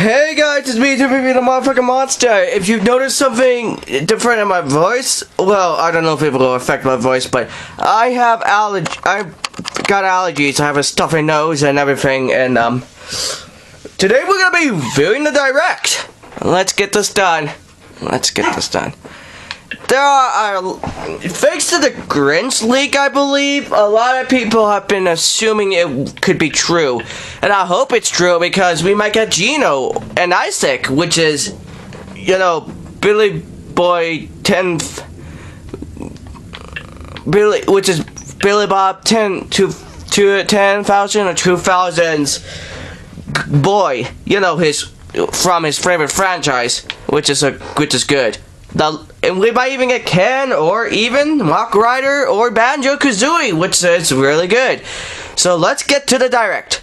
Hey guys, it's me, the motherfucking monster. If you've noticed something different in my voice, well, I don't know if it will affect my voice, but I got allergies. I have a stuffy nose and everything, and today we're gonna be viewing the direct. Let's get this done. There are, thanks to the Grinch leak, I believe, a lot of people have been assuming it could be true. And I hope it's true because we might get Gino and Isaac, which is, you know, Billy Boy 10th, which is Billy Bob 10 to 10,000 or 2000's boy, you know, from his favorite franchise, which is good. And we might even get Ken, or even Mock Rider, or Banjo-Kazooie, which is really good. So let's get to the direct.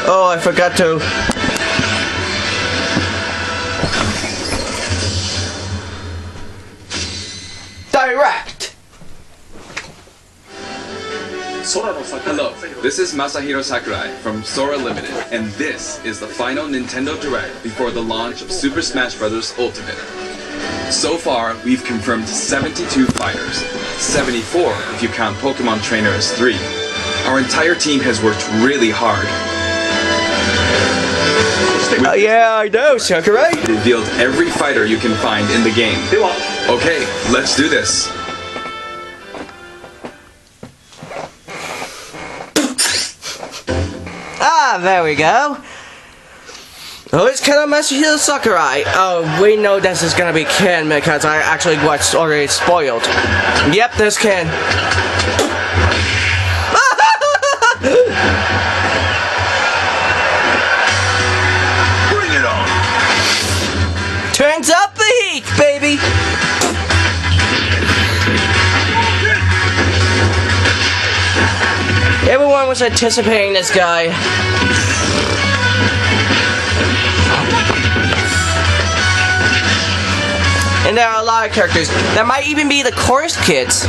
Oh, I forgot to... Direct! Hello, this is Masahiro Sakurai from Sora Limited, and this is the final Nintendo Direct before the launch of Super Smash Bros. Ultimate. So far, we've confirmed 72 fighters, 74 if you count Pokemon Trainer as 3. Our entire team has worked really hard. Yeah, I know, Sakurai. Revealed every fighter you can find in the game. Okay, let's do this. Ah, there we go. Oh, it's Ken and Masahiro Sakurai. Oh, we know this is gonna be Ken because I actually watched already spoiled. Yep, there's Ken. Bring it on. Turns up the heat, baby. Everyone was anticipating this guy. And there are a lot of characters. That might even be the chorus kids.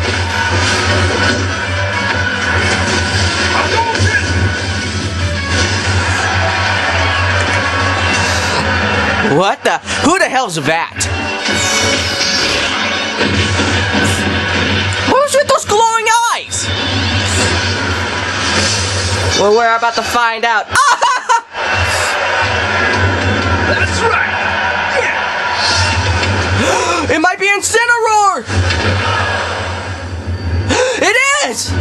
What the? Who the hell's that? Who's with those glowing eyes? Well, we're about to find out. That's right. Yeah. It might be Incineroar. It is.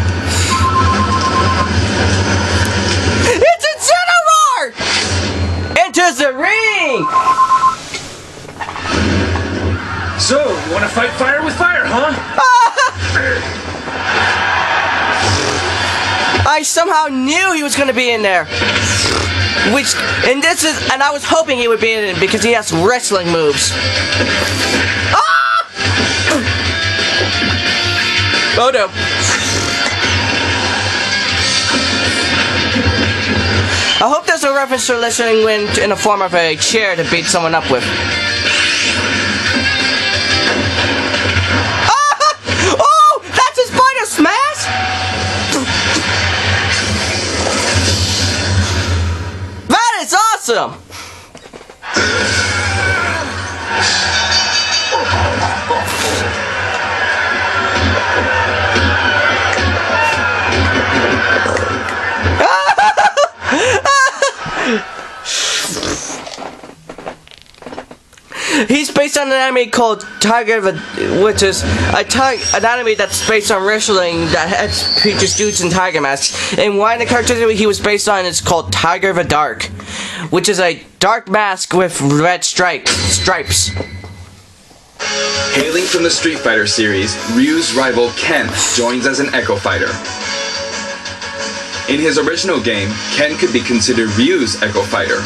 It's Incineroar. Enters the ring. So, you want to fight fire with fire, huh? I somehow knew he was going to be in there. And I was hoping he would be in it because he has wrestling moves. Ah! Oh no. I hope there's a reference to listening wind in the form of a chair to beat someone up with. Awesome. He's based on an anime called Tiger, which is an anime that's based on wrestling that features dudes in tiger masks. And one of the characters he was based on is called Tiger the Dark, which is a dark mask with red stripes. Hailing from the Street Fighter series, Ryu's rival Ken joins as an Echo Fighter. In his original game, Ken could be considered Ryu's Echo Fighter.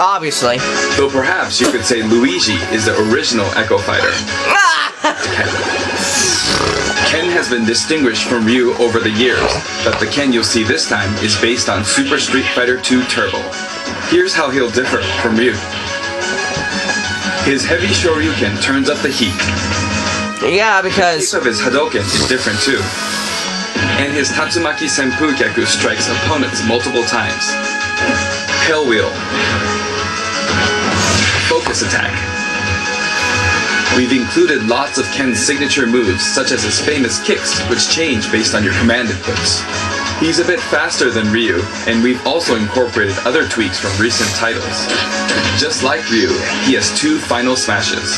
Obviously. Though perhaps you could say Luigi is the original Echo Fighter. Ken has been distinguished from Ryu over the years, but the Ken you'll see this time is based on Super Street Fighter 2 Turbo. Here's how he'll differ from Ryu. His heavy Shoryuken turns up the heat. Yeah, The because shape of his Hadouken is different too. And his Tatsumaki Senpu Gyaku strikes opponents multiple times. Pale Wheel. Focus Attack. We've included lots of Ken's signature moves, such as his famous kicks, which change based on your command inputs. He's a bit faster than Ryu, and we've also incorporated other tweaks from recent titles. Just like Ryu, he has 2 final smashes.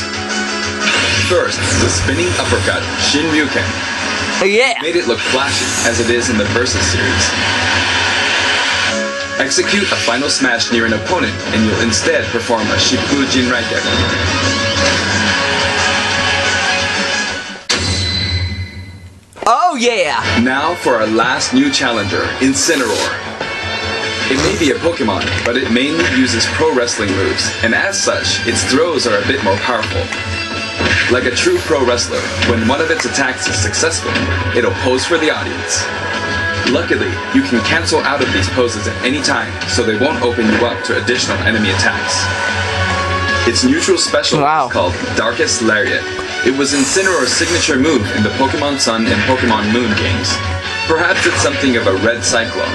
First, the spinning uppercut, Shin Ryuken. yeah. Made it look flashy, as it is in the Versus series. Execute a final smash near an opponent, and you'll instead perform a Shippu Jinraiken. Oh yeah. Now for our last new challenger, Incineroar. It may be a Pokemon, but it mainly uses pro wrestling moves, and as such, its throws are a bit more powerful. Like a true pro wrestler, when one of its attacks is successful, it'll pose for the audience. Luckily, you can cancel out of these poses at any time, so they won't open you up to additional enemy attacks. Its neutral special Wow. is called Darkest Lariat. It was Incineroar's signature move in the Pokemon Sun and Pokemon Moon games. Perhaps it's something of a red cyclone.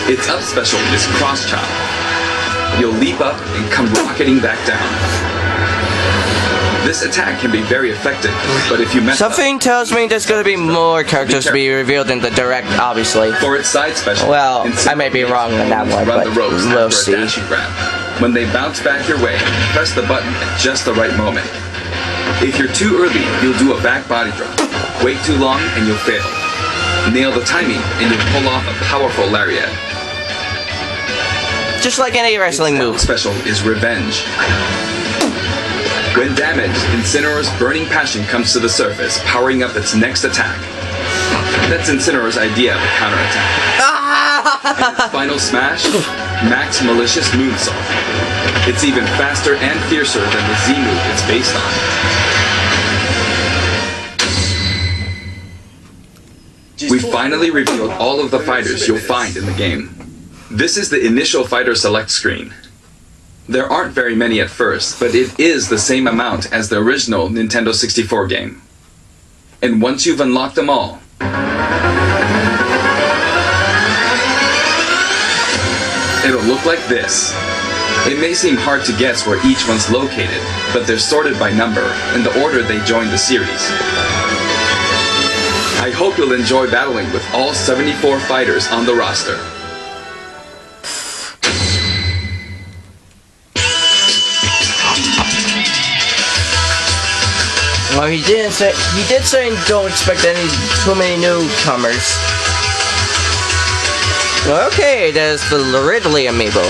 Its up special is Cross Chop. You'll leap up and come rocketing back down. This attack can be very effective, but if you mess up... Something tells me there's gonna be more characters to be revealed in the direct, obviously. For its side special, Well, I may be Incineroar wrong on that one, run but the ropes we'll after see. a dashing grab. When they bounce back your way, press the button at just the right moment. If you're too early, you'll do a back body drop. Wait too long and you'll fail. Nail the timing and you'll pull off a powerful lariat. Just like any wrestling Its move. special is Revenge. When damaged, Incineroar's burning passion comes to the surface, powering up its next attack. That's Incineroar's idea of a counterattack. And its final smash, Max Malicious Moonsault. It's even faster and fiercer than the Z move it's based on. We finally revealed all of the fighters you'll find in the game. This is the initial fighter select screen. There aren't very many at first, but it is the same amount as the original Nintendo 64 game. And once you've unlocked them all, it'll look like this. It may seem hard to guess where each one's located, but they're sorted by number, in the order they joined the series. I hope you'll enjoy battling with all 74 fighters on the roster. Well, he did say don't expect too many newcomers. Okay, there's the Ridley amiibo.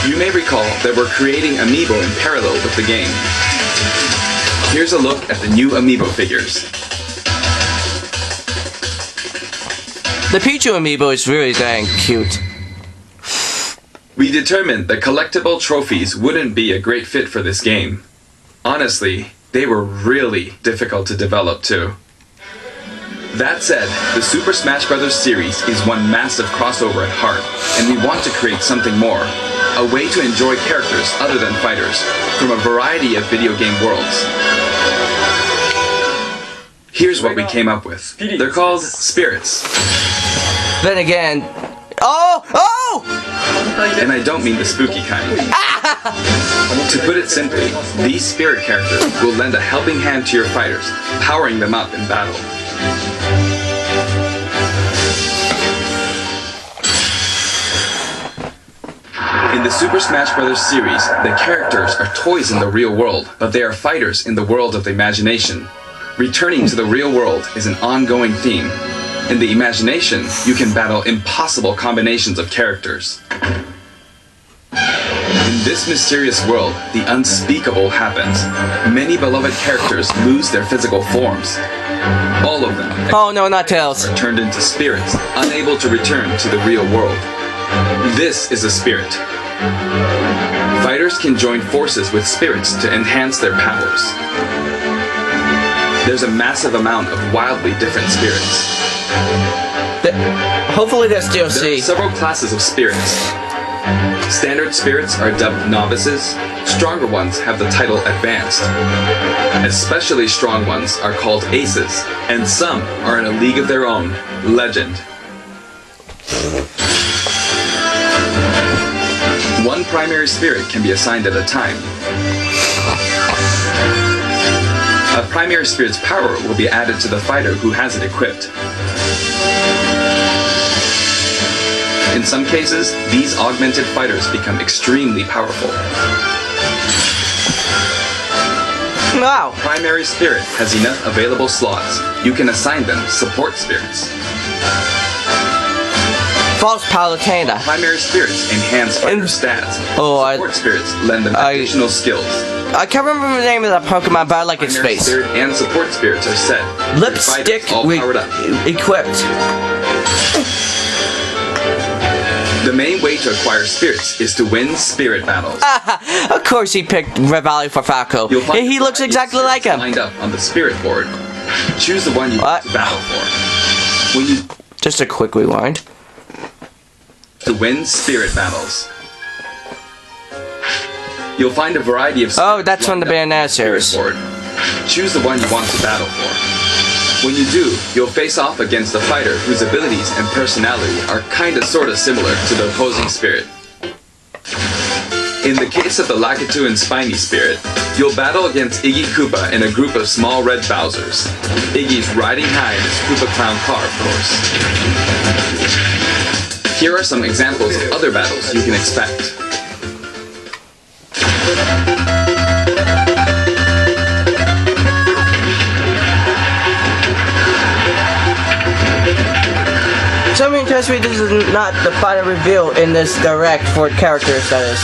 You may recall that we're creating amiibo in parallel with the game. Here's a look at the new amiibo figures. The Pichu amiibo is really dang cute. We determined that collectible trophies wouldn't be a great fit for this game. Honestly, they were really difficult to develop too. That said, the Super Smash Bros. Series is one massive crossover at heart, and we want to create something more. A way to enjoy characters other than fighters, from a variety of video game worlds. Here's what we came up with. They're called Spirits. Then again, oh! And I don't mean the spooky kind. To put it simply, these spirit characters will lend a helping hand to your fighters, powering them up in battle. In the Super Smash Bros. Series, the characters are toys in the real world, but they are fighters in the world of the imagination. Returning to the real world is an ongoing theme. In the imagination, you can battle impossible combinations of characters. In this mysterious world, the unspeakable happens. Many beloved characters lose their physical forms. All of them Oh no, not Tails. are turned into spirits, unable to return to the real world. This is a spirit. Fighters can join forces with spirits to enhance their powers. There's a massive amount of wildly different spirits. Hopefully there's There are DLC. several classes of spirits. Standard spirits are dubbed novices. Stronger ones have the title advanced. Especially strong ones are called aces, and some are in a league of their own, legend. One primary spirit can be assigned at a time. A primary spirit's power will be added to the fighter who has it equipped. In some cases, these augmented fighters become extremely powerful. Wow. Primary spirit has enough available slots. You can assign them support spirits. False Palutena. Primary spirits enhance fighter stats. Support spirits lend them additional skills. I can't remember the name of that Pokemon, but I like its Primary face. spirit and support spirits are set. Lipstick All powered up. equipped. The main way to acquire spirits is to win spirit battles. Of course he picked Revali for Falco. You'll find He looks a variety of exactly like spirits him. lined up on the spirit board. Choose the one you want to battle for. When you Just a quick rewind. to win spirit battles. You'll find a variety of spirits. Oh, that's from the lined up on Bayonetta series. spirit board. Choose the one you want to battle for. When you do, you'll face off against a fighter whose abilities and personality are kinda sorta similar to the opposing spirit. In the case of the Lakitu and Spiny spirit, you'll battle against Iggy Koopa and a group of small red Bowsers. Iggy's riding high in his Koopa Clown car, of course. Here are some examples of other battles you can expect. Something tells me this is not the final reveal in this direct for characters, that is.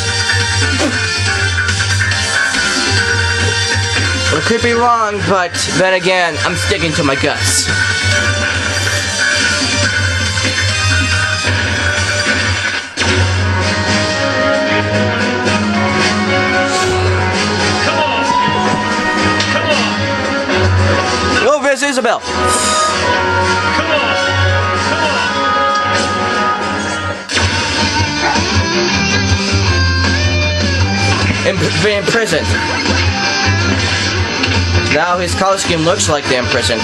I could be wrong, but then again, I'm sticking to my guts. Oh, there's Isabel. Imprisoned. Now his color scheme looks like the imprisoned.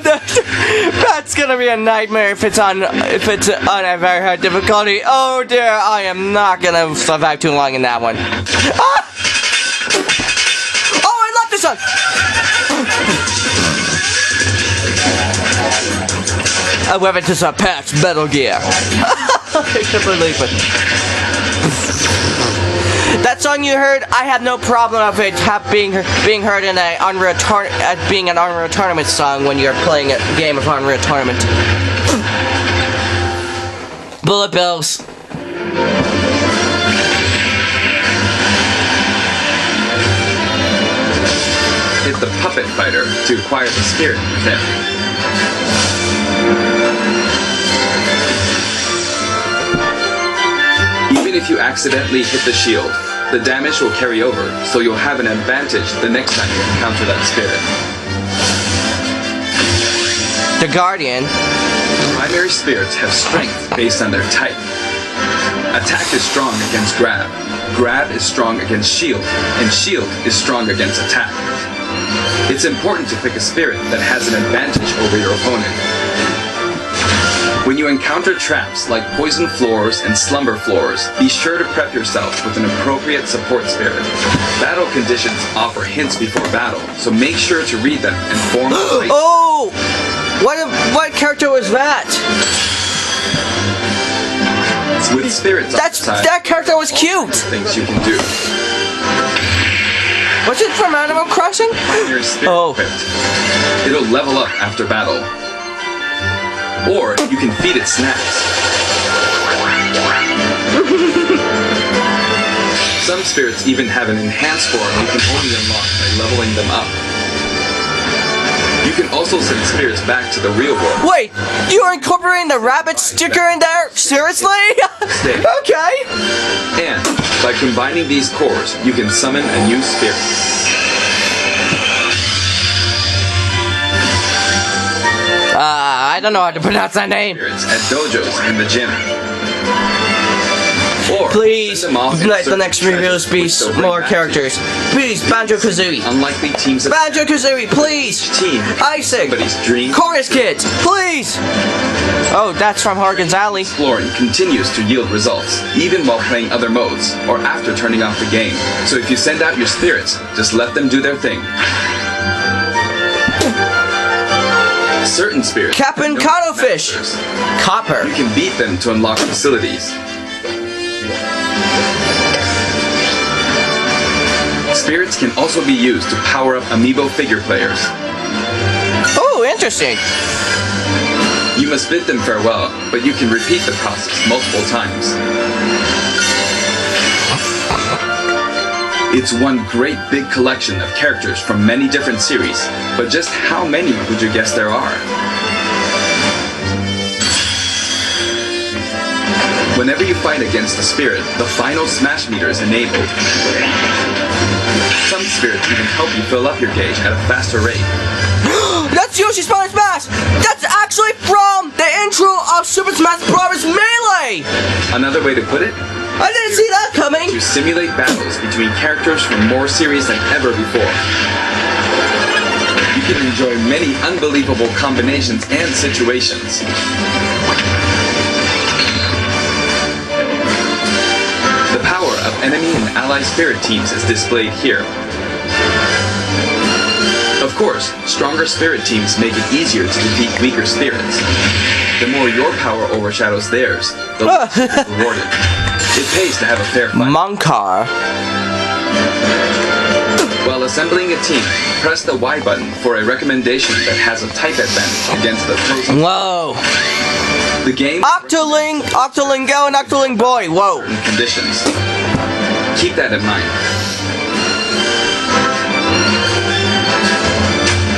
That's gonna be a nightmare if it's on a very hard difficulty. Oh dear, I am not gonna survive too long in that one. Ah! Oh, I love this one. I went into some patch Metal Gear. I can't believe it. That song you heard, I have no problem of it being heard in a being an Unreal Tournament song when you're playing a game of Unreal Tournament. Bullet bills. Hit the puppet fighter to acquire the spirit within. Even if you accidentally hit the shield, the damage will carry over, so you'll have an advantage the next time you encounter that spirit. The Guardian. Primary spirits have strength based on their type. Attack is strong against grab. Grab is strong against shield, and shield is strong against attack. It's important to pick a spirit that has an advantage over your opponent. When you encounter traps like poison floors and slumber floors, be sure to prep yourself with an appropriate support spirit. Battle conditions offer hints before battle, so make sure to read them and form a right. Oh! What character was that? With spirits outside, That character was cute! things you can do. Was it from Animal Crossing? Your spirit Oh. equipped. It'll level up after battle. Or you can feed it snacks. Some spirits even have an enhanced form you can only unlock by leveling them up. You can also send spirits back to the real world. Wait, you're incorporating the rabbit sticker in there? Seriously? Stay. Okay. And by combining these cores, you can summon a new spirit. I don't know how to pronounce that name. Spirits at dojos in the gym. Or Please, send them off in let the certain next reviews be treasures which they'll more bring back to characters. Please, Banjo-Kazooie. unlikely teams of Banjo-Kazooie, please. team. Isaac. Somebody's dream. Chorus Kids, please. Oh, that's from Hargan's Alley. Exploring continues to yield results, even while playing other modes, or after turning off the game. So if you send out your spirits, just let them do their thing. Certain spirits... Captain don't Cuttlefish. masters. Copper. You can beat them to unlock facilities. Spirits can also be used to power up amiibo figure players. Oh, interesting. You must bid them farewell, but you can repeat the process multiple times. It's one great big collection of characters from many different series, but just how many would you guess there are? Whenever you fight against a spirit, the final smash meter is enabled. Some spirits even help you fill up your gauge at a faster rate. That's Yoshi's Final Smash. That's actually from the intro of Super Smash Bros. Melee. Another way to put it, I didn't see that coming. to simulate battles between characters from more series than ever before. You can enjoy many unbelievable combinations and situations. The power of enemy and ally spirit teams is displayed here. Of course, stronger spirit teams make it easier to defeat weaker spirits. The more your power overshadows theirs, the less you are rewarded. It pays to have a fair fight. Monkar. While assembling a team, press the Y button for a recommendation that has a type advantage against the opposing. Whoa. The game Octoling, Octoling Girl, and Octoling Boy. Whoa. certain conditions. Keep that in mind.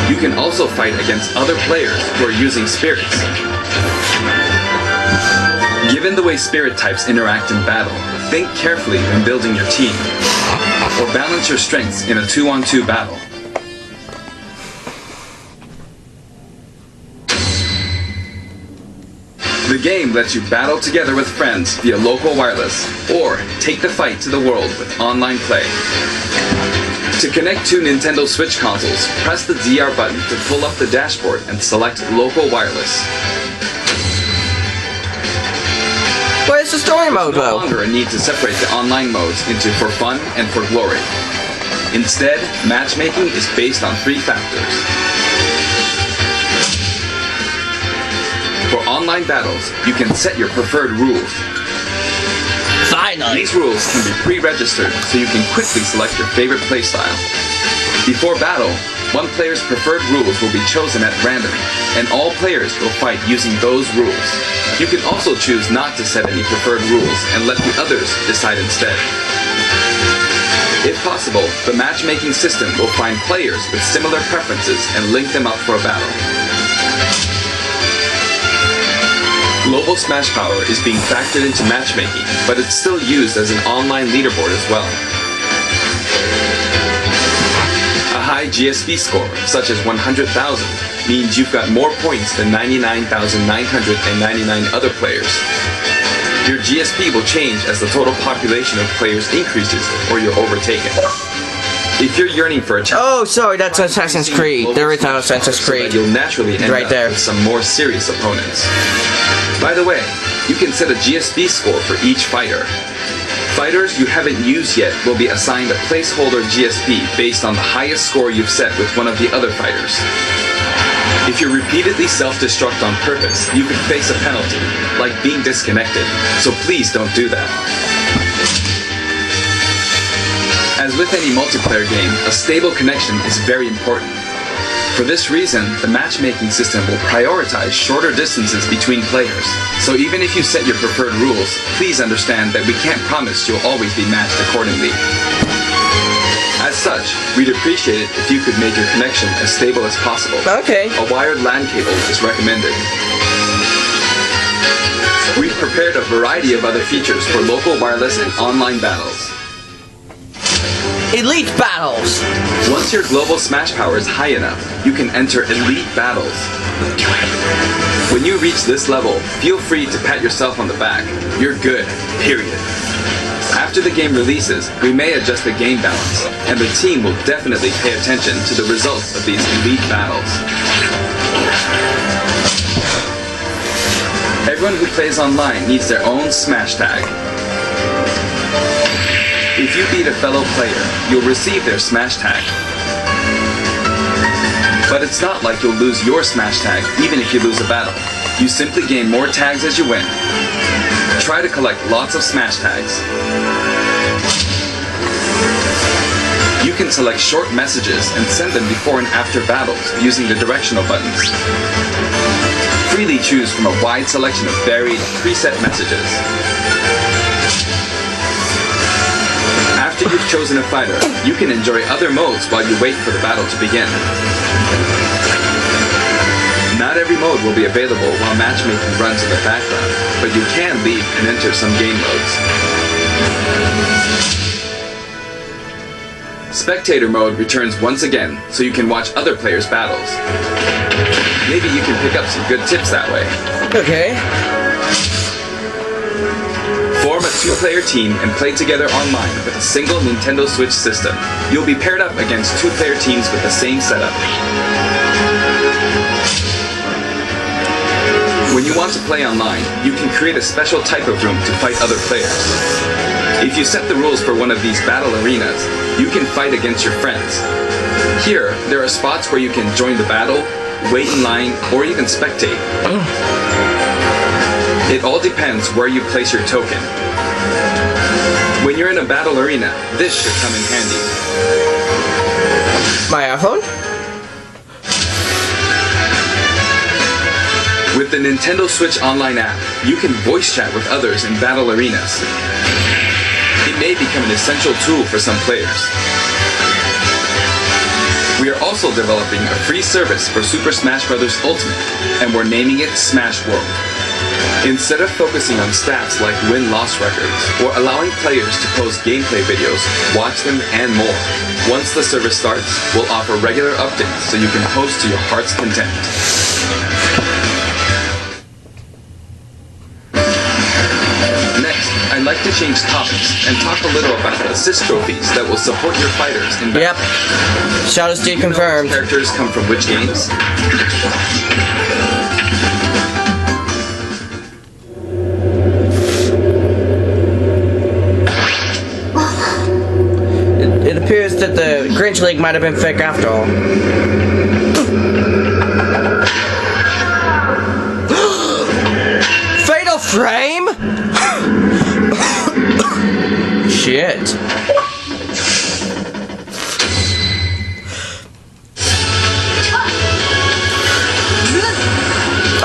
You can also fight against other players who are using spirits. Given the way spirit types interact in battle, think carefully when building your team, or balance your strengths in a 2-on-2 battle. The game lets you battle together with friends via local wireless, or take the fight to the world with online play. To connect two Nintendo Switch consoles, press the DR button to pull up the dashboard and select local wireless. What is the story mode No though? longer a need to separate the online modes into for fun and for glory. Instead, matchmaking is based on 3 factors. For online battles, you can set your preferred rules. Finally. These rules can be pre-registered so you can quickly select your favorite playstyle. Before battle, one player's preferred rules will be chosen at random, and all players will fight using those rules. You can also choose not to set any preferred rules and let the others decide instead. If possible, the matchmaking system will find players with similar preferences and link them up for a battle. Global Smash Power is being factored into matchmaking, but it's still used as an online leaderboard as well. A high GSP score, such as 100,000, means you've got more points than 99,999 other players. Your GSP will change as the total population of players increases or you're overtaken. If you're yearning for a challenge, Oh, sorry, that's Assassin's Creed. There is no Assassin's Creed. you'll naturally end Right up there. with some more serious opponents. By the way, you can set a GSP score for each fighter. Fighters you haven't used yet will be assigned a placeholder GSP based on the highest score you've set with one of the other fighters. If you repeatedly self-destruct on purpose, you could face a penalty, like being disconnected, so please don't do that. As with any multiplayer game, a stable connection is very important. For this reason, the matchmaking system will prioritize shorter distances between players. So even if you set your preferred rules, please understand that we can't promise you'll always be matched accordingly. As such, we'd appreciate it if you could make your connection as stable as possible. Okay. A wired LAN cable is recommended. We've prepared a variety of other features for local wireless and online battles. Elite battles! Once your global smash power is high enough, you can enter elite battles. When you reach this level, feel free to pat yourself on the back. You're good, period. After the game releases, we may adjust the game balance, and the team will definitely pay attention to the results of these elite battles. Everyone who plays online needs their own smash tag. If you beat a fellow player, you'll receive their smash tag. But it's not like you'll lose your smash tag even if you lose a battle. You simply gain more tags as you win. Try to collect lots of smash tags. You can select short messages and send them before and after battles using the directional buttons. Freely choose from a wide selection of varied, preset messages. After you've chosen a fighter, you can enjoy other modes while you wait for the battle to begin. Not every mode will be available while matchmaking runs in the background, but you can leave and enter some game modes. Spectator mode returns once again, so you can watch other players' battles. Maybe you can pick up some good tips that way. Okay. Form a two-player team and play together online with a single Nintendo Switch system. You'll be paired up against two-player teams with the same setup. When you want to play online, you can create a special type of room to fight other players. If you set the rules for one of these battle arenas, you can fight against your friends. Here, there are spots where you can join the battle, wait in line, or even spectate. It all depends where you place your token. When you're in a battle arena, this should come in handy. My iPhone? With the Nintendo Switch Online app, you can voice chat with others in battle arenas. It may become an essential tool for some players. We are also developing a free service for Super Smash Bros. Ultimate, and we're naming it Smash World. Instead of focusing on stats like win-loss records, or allowing players to post gameplay videos, watch them, and more, once the service starts, we'll offer regular updates so you can post to your heart's content. Next, I'd like to change topics and talk a little about the assist trophies that will support your fighters in battle. Yep. Shadow State confirmed. Characters come from which games? It appears that the Grinch League might have been fake after all. Fatal Frame? Shit.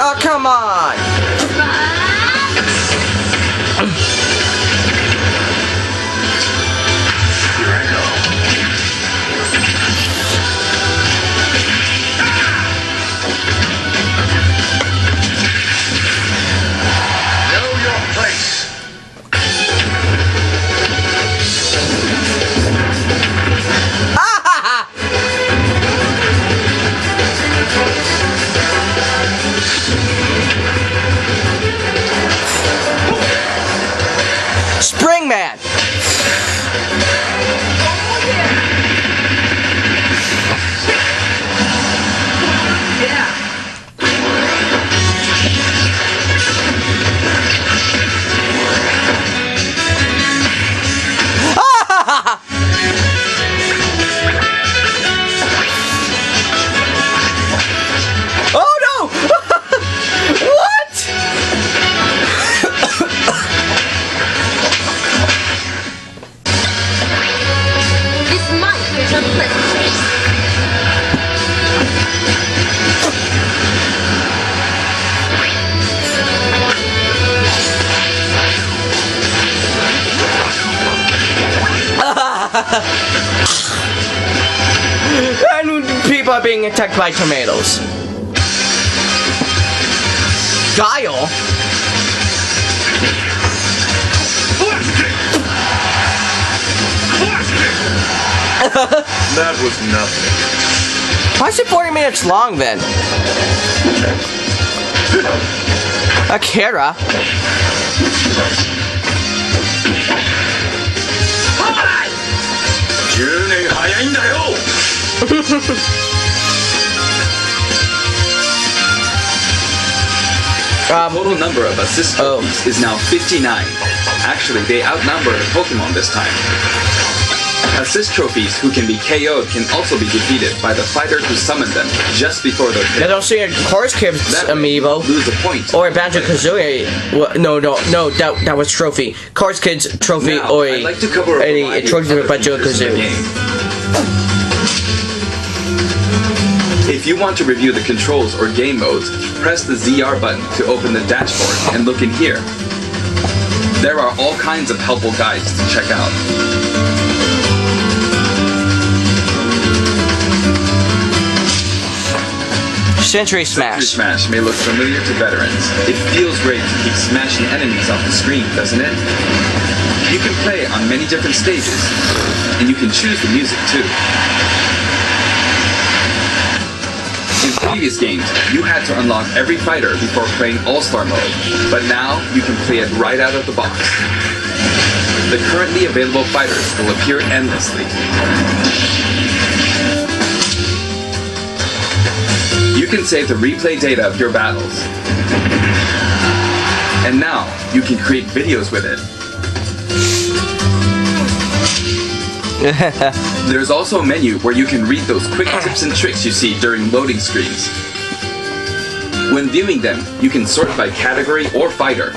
Oh, come on! Here I go. Know your place. Spring Man! Oh no! What? And people are being attacked by tomatoes. Guile? That was nothing. Why is it 40 minutes long then? Akira? Total number of assist trophies is now 59. Actually, they outnumber the Pokemon this time. Assist trophies who can be KO'd can also be defeated by the fighter who summoned them just before their I hit. don't see a Horse Kids amiibo. Lose a point. Or a Banjo-Kazooie. Well, no, that was trophy. Cars Kids trophy Now, or I'd like to cover a a variety trophy of of other features in the Banjo-Kazooie. game. If you want to review the controls or game modes, press the ZR button to open the dashboard and look in here. There are all kinds of helpful guides to check out. Century Smash. Century Smash may look familiar to veterans. It feels great to keep smashing enemies off the screen, doesn't it? You can play on many different stages, and you can choose the music too. In previous games, you had to unlock every fighter before playing All-Star mode, but now you can play it right out of the box. The currently available fighters will appear endlessly. You can save the replay data of your battles. And now, you can create videos with it. There's also a menu where you can read those quick tips and tricks you see during loading screens. When viewing them, you can sort by category or fighter.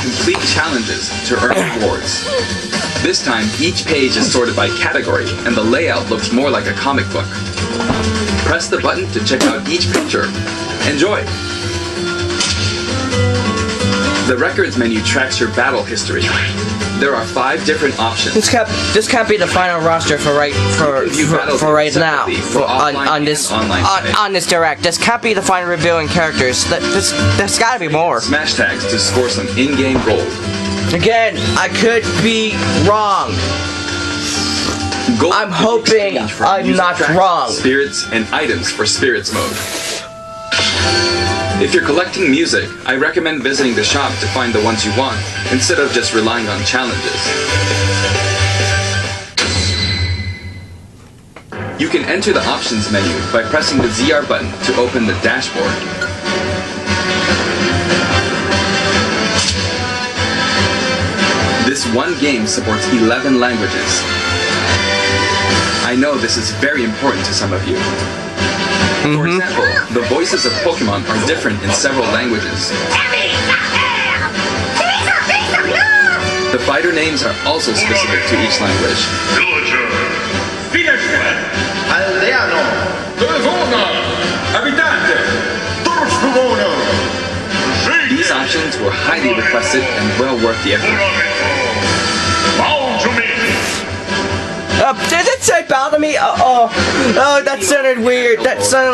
Complete challenges to earn rewards. This time, each page is sorted by category, and the layout looks more like a comic book. Press the button to check out each picture. Enjoy! The records menu tracks your battle history. There are 5 different options. This can't be the final roster for right now on this direct. This can't be the final revealing characters. There's gotta be more. Smash tags to score some in-game gold. Again, I could be wrong. Gold I'm can be hoping exchanged for I'm music not tracks, wrong. Spirits and items for spirits mode. If you're collecting music, I recommend visiting the shop to find the ones you want, instead of just relying on challenges. You can enter the options menu by pressing the ZR button to open the dashboard. This one game supports 11 languages. I know this is very important to some of you. For example, the voices of Pokemon are different in several languages. The fighter names are also specific to each language. Villager. Aldeano. Devona. Abitante. Torshkumono. These options were highly requested and well worth the effort. Bow to me. Did it say bow to me? Oh, that sounded weird. That sounded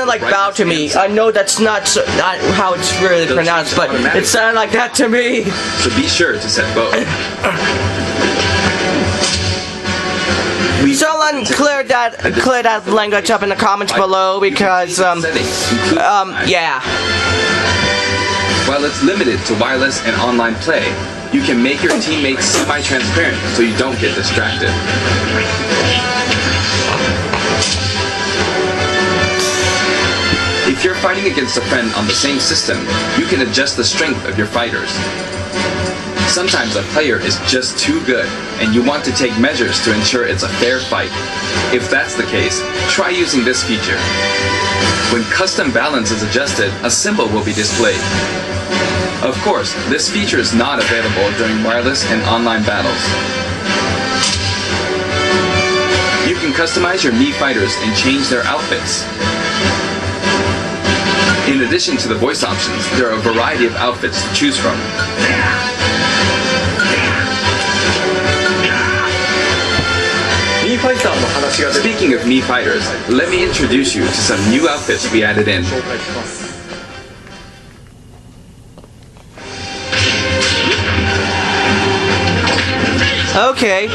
like bow to me. I know that's not how it's really pronounced, but it sounded like that to me. So be sure to set both. Someone clear that language up in the comments below because yeah. While it's limited to wireless and online play, you can make your teammates semi-transparent so you don't get distracted. If you're fighting against a friend on the same system, you can adjust the strength of your fighters. Sometimes a player is just too good, and you want to take measures to ensure it's a fair fight. If that's the case, try using this feature. When custom balance is adjusted, a symbol will be displayed. Of course, this feature is not available during wireless and online battles. You can customize your Mii fighters and change their outfits. In addition to the voice options, there are a variety of outfits to choose from. Speaking of Mii fighters, let me introduce you to some new outfits we added in. Okay.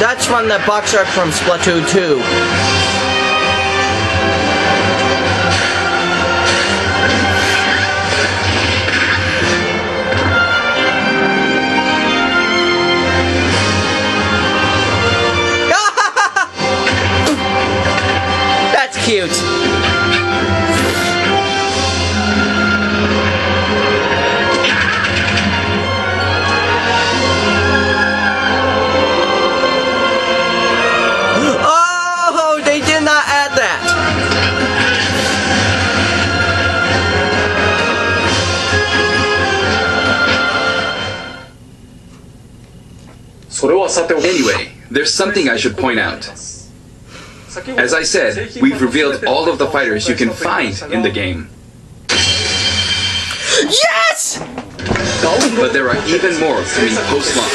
That's from the box art from Splatoon 2. That's cute. Oh, they did not add that. Anyway, there's something I should point out. As I said, we've revealed all of the fighters you can find in the game. Yes! But there are even more coming post-launch.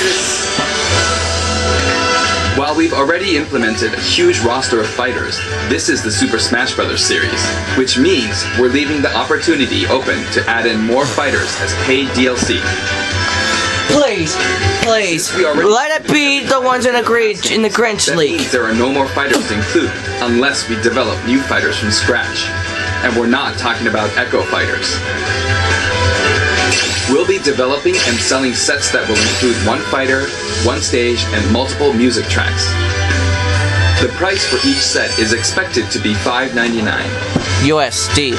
While we've already implemented a huge roster of fighters, this is the Super Smash Bros. Series, which means we're leaving the opportunity open to add in more fighters as paid DLC. Please, please, let it be the ones in the Grinch That League. means there are no more fighters to include, unless we develop new fighters from scratch. And we're not talking about Echo fighters. We'll be developing and selling sets that will include one fighter, one stage, and multiple music tracks. The price for each set is expected to be $5.99. USD.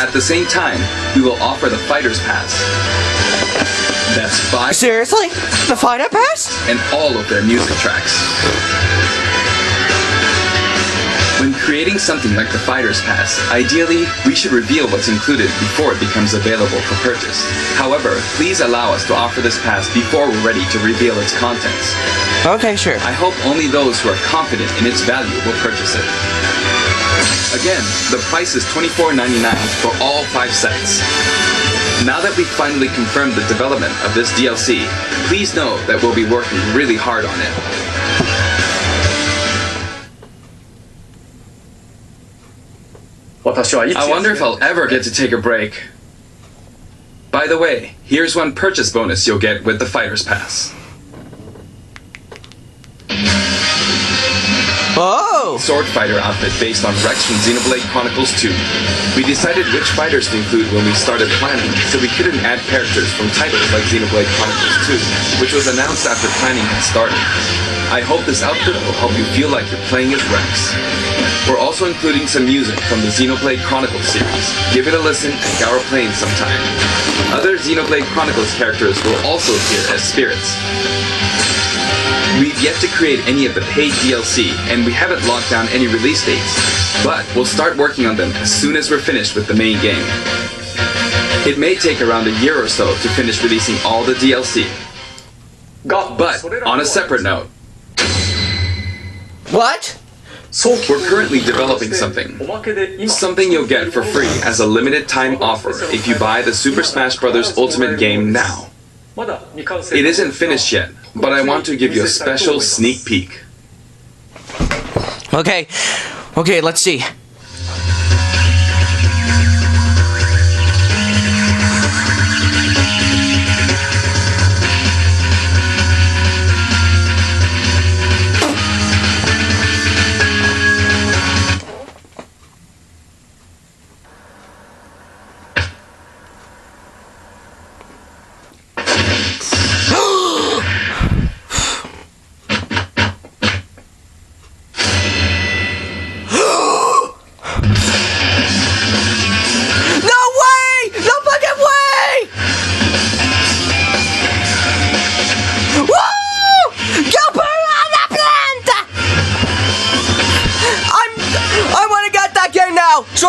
At the same time, we will offer the Fighter's Pass. That's $5 Seriously? The Fighter Pass? and all of their music tracks. When creating something like the Fighter's Pass, ideally, we should reveal what's included before it becomes available for purchase. However, please allow us to offer this pass before we're ready to reveal its contents. Okay, sure. I hope only those who are confident in its value will purchase it. Again, the price is $24.99 for all 5 sets. Now that we've finally confirmed the development of this DLC, please know that we'll be working really hard on it. I wonder if I'll ever get to take a break. By the way, here's one purchase bonus you'll get with the Fighter's Pass. Oh! Sword fighter outfit based on Rex from Xenoblade Chronicles 2. We decided which fighters to include when we started planning, so we couldn't add characters from titles like Xenoblade Chronicles 2, which was announced after planning had started. I hope this outfit will help you feel like you're playing as Rex. We're also including some music from the Xenoblade Chronicles series. Give it a listen at Gower Plain sometime. Other Xenoblade Chronicles characters will also appear as spirits. We've yet to create any of the paid DLC, and we haven't locked down any release dates, but we'll start working on them as soon as we're finished with the main game. It may take around a year or so to finish releasing all the DLC. But, on a separate note, What? we're currently developing something. Something you'll get for free as a limited time offer if you buy the Super Smash Bros. Ultimate game now. It isn't finished yet, but I want to give you a special sneak peek. Okay. Okay, let's see.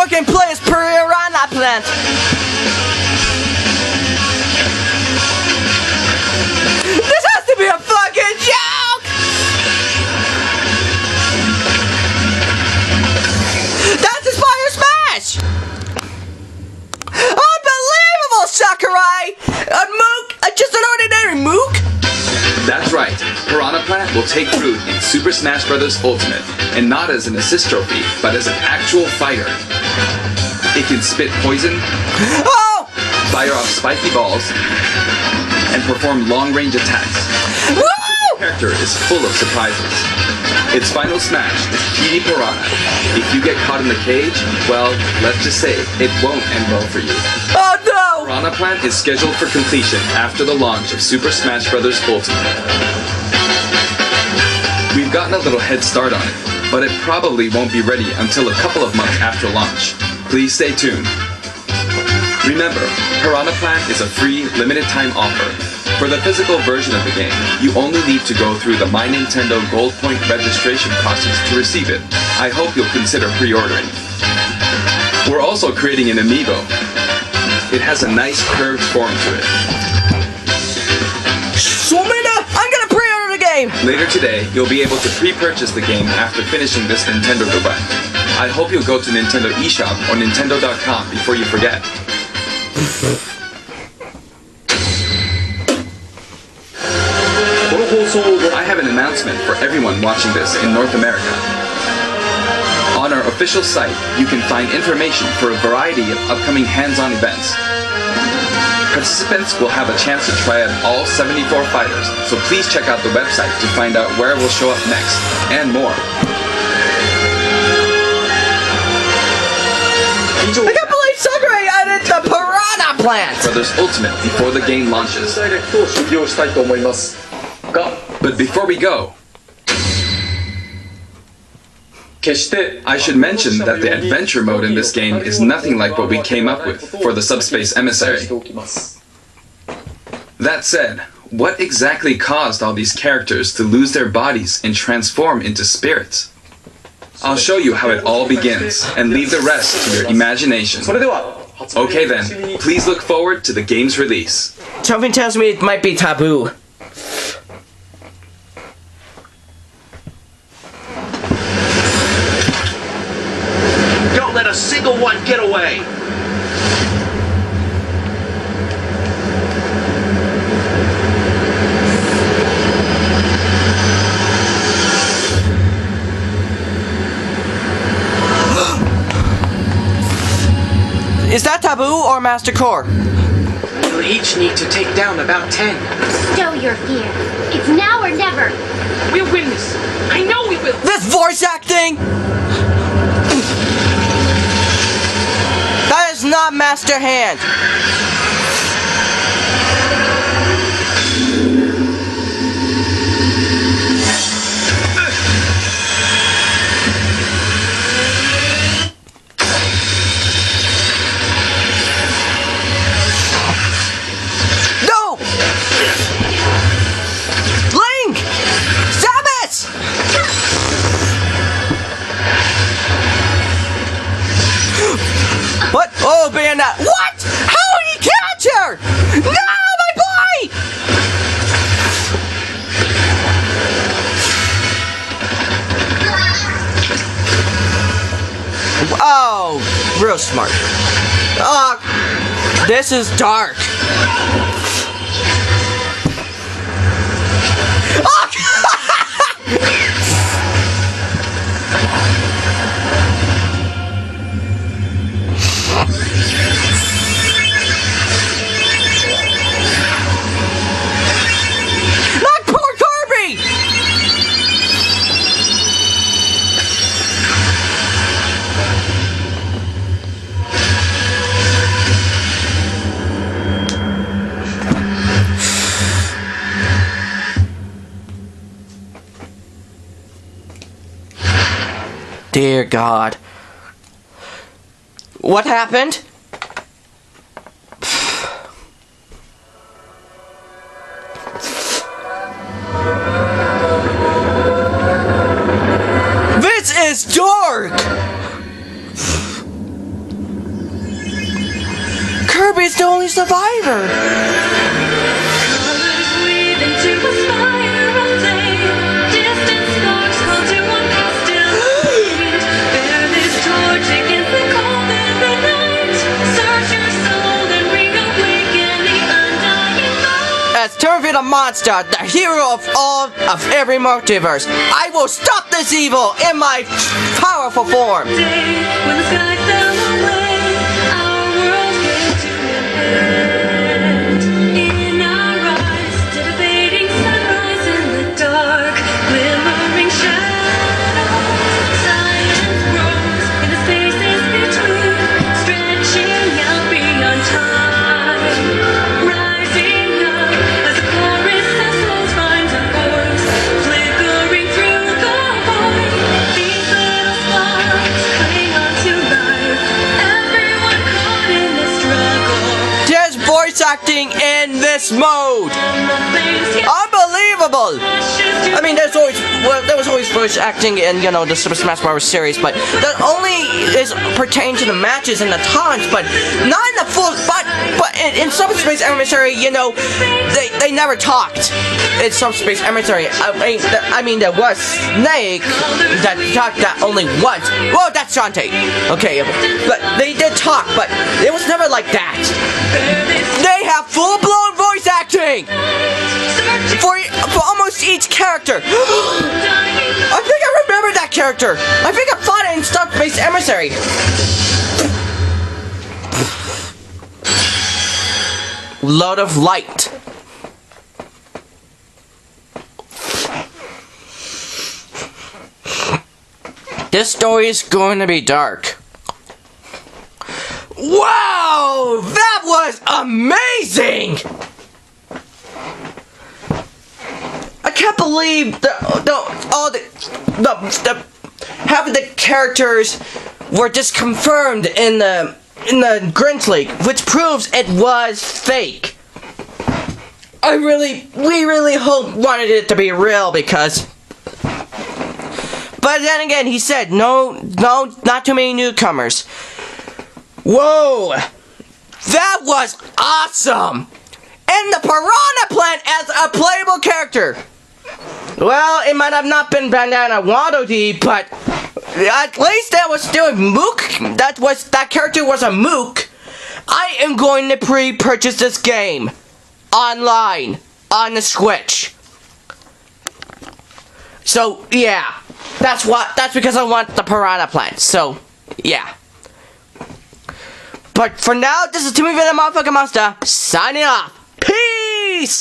so I can play as Piranha Plant. This has to be a fucking joke! That's Inspire Smash! Unbelievable, Sakurai! A mook? Just an ordinary mook? That's right. Piranha Plant will take root in Super Smash Bros. Ultimate, and not as an assist trophy, but as an actual fighter. It can spit poison, Oh! fire off spiky balls, and perform long-range attacks. Woo! The character is full of surprises. Its final smash is Petey Piranha. If you get caught in the cage, well, let's just say it won't end well for you. Oh no! Piranha Plant is scheduled for completion after the launch of Super Smash Bros. Ultimate. We've gotten a little head start on it, but it probably won't be ready until a couple of months after launch. Please stay tuned. Remember, Piranha Plant is a free, limited-time offer. For the physical version of the game, you only need to go through the My Nintendo Gold Point registration process to receive it. I hope you'll consider pre-ordering. We're also creating an amiibo. It has a nice curved form to it. Swamina, I'm gonna pre-order the game! Later today, you'll be able to pre-purchase the game after finishing this Nintendo Direct. I hope you'll go to Nintendo eShop or Nintendo.com before you forget. I have an announcement for everyone watching this in North America. On our official site, you can find information for a variety of upcoming hands-on events. Participants will have a chance to try out all 74 fighters, so please check out the website to find out where we'll show up next, and more. I can't believe Sakurai added the Piranha Plant! Brothers Ultimate before the game launches. But before we go, I should mention that the adventure mode in this game is nothing like what we came up with for the Subspace Emissary. That said, what exactly caused all these characters to lose their bodies and transform into spirits? I'll show you how it all begins, and leave the rest to your imagination. Okay then, please look forward to the game's release. Something tells me it might be taboo. Don't let a single one get away! Is that taboo or Master Core? We'll each need to take down about 10. Stow your fear. It's now or never. We'll win this! I know we will! This voice acting! That is not Master Hand! No! Link! Samus! What? Oh, Bayonetta. What? How did he catch her? No, my boy! Oh, real smart. This is dark. Not poor Kirby! Dear God. What happened? This is dark! survivor. As Turvy the Monster, the hero of all of every multiverse, I will stop this evil in my powerful form. When the sky fell away, our world came to an end. In our eyes, dissipating sunrise in the dark, glimmering shadows. Science grows in the spaces between, stretching out beyond time. Rising up as a chorus that souls finds a voice, flickering through the void. These little sparks cling on to life. Everyone caught in this struggle. There's voice acting in this mode. And the flames get Unbelievable. ashes to I mean, there was always voice acting in, you know, the Super Smash Bros. Series, but that only is pertain to the matches and the taunts, but not in the full. But in Subspace Emissary, you know, they never talked. In Subspace Emissary, I mean, there was Snake that talked that only once. Well, that's Shantae. Okay, but they did talk, but it was never like that. They have full-blown voice acting for almost each character. I think I remember that character. I think I fought it in Subspace Emissary. Load of light. This story is going to be dark. Wow! That was amazing! I can't believe having the characters were just confirmed in the Grinch League, which proves it was fake. We really wanted it to be real because. But then again, he said no, not too many newcomers. Whoa, that was awesome! And the Piranha Plant as a playable character. Well, it might have not been Bandana Waddle Dee, but at least that was still a Mook. That character was a Mook. I am going to pre-purchase this game online on the Switch. So yeah, that's because I want the Piranha Plant. So yeah. But for now, this is Timmy the Motherfucking Monster signing off. Peace.